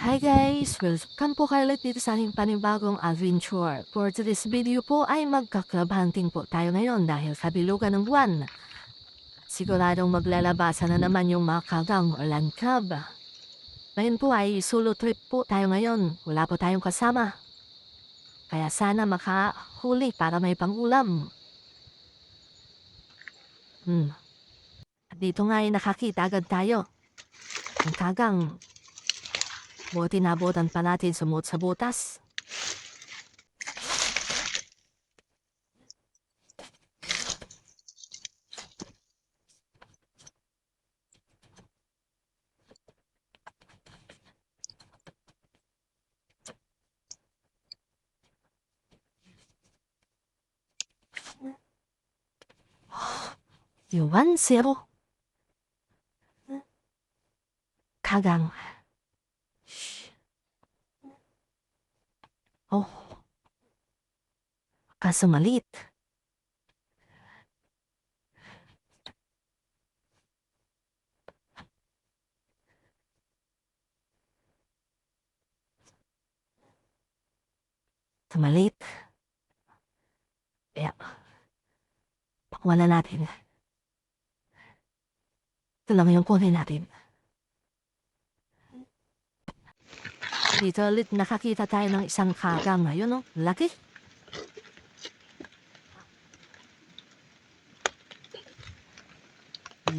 Hi guys! Welcome po kayo ulit dito sa aking panibagong adventure. For today's video po ay magka-club hunting po tayo ngayon dahil sa bilugan ng buwan. Siguradong maglalabasan na naman yung mga kagang o land crab. Ngayon po ay solo trip po tayo ngayon. Wala po tayong kasama. Kaya sana makahuli para may pangulam. At dito nga ay nakakita agad tayo. Ang kagang. Buti nabutan pa natin sumot sa butas. Yuan zero. Kagang. Oh. Kaso maliit. Maliit. Kaya, pakawala natin. Ito lang yung kunin natin. Dito ulit nakakita tayo ng isang kagang. Ayun oh, laki.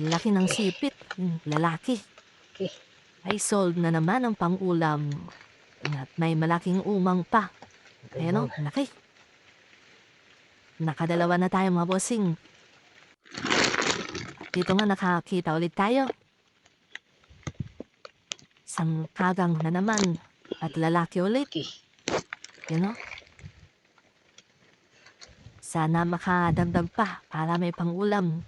Laki ng sipit. Lalaki. Ay sold na naman ang pangulam. At may malaking umang pa. Ayun oh, laki. Nakadalawa na tayo mga bossing. Dito nga nakakita ulit tayo. Isang kagang na naman. At lalaki ulit. Yun o. Sana makadagdag pa para may pangulam.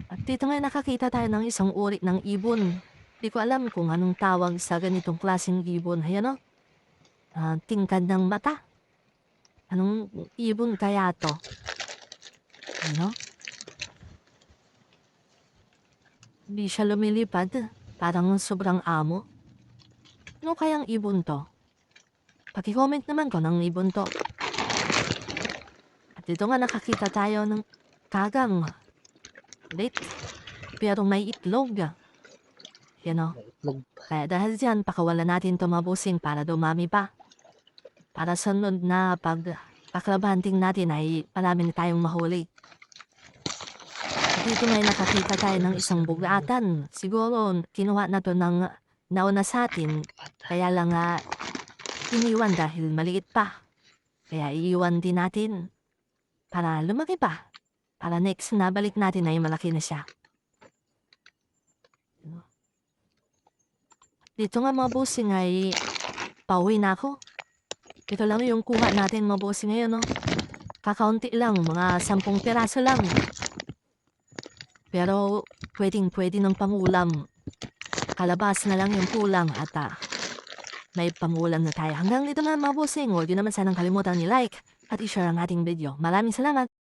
At dito nga nakakita tayo ng isang uri ng ibon. Di ko alam kung anong tawag sa ganitong klaseng ibon. Ayan o. Tingkad ng mata. Anong ibon kaya to? Ano? Hindi siya lumilipad. Parang sobrang amo. Ano kayang ibon to? Paki-comment naman kung anong ibon to. At dito nga nakakita tayo ng kagang. Ulit. Pero may itlog. Yan o. Kaya dahil dyan, pakawalan natin ito mabusing para dumami pa. Para sunod na pag-club hunting natin ay marami na tayong mahuli. Dito may nakakita tayo ng isang bugatan. Siguro kinuha na to ng nauna sa atin. Kaya lang iniwan dahil maliit pa. Kaya iiwan din natin. Para lumaki pa. Para next na balik natin ay malaki na siya. Dito nga mga bossing ay pauwi na ako. Ito lang yung kuha natin mga bossing ngayon, no? Kakaunti lang, mga 10 piraso lang. Pero pwede ng pangulam. Kalabas na lang yung kulang at may pangulam na tayo. Hanggang dito na mga bossing. Huwag yun naman sanang kalimutan ni-like at i-share ang ating video. Maraming salamat!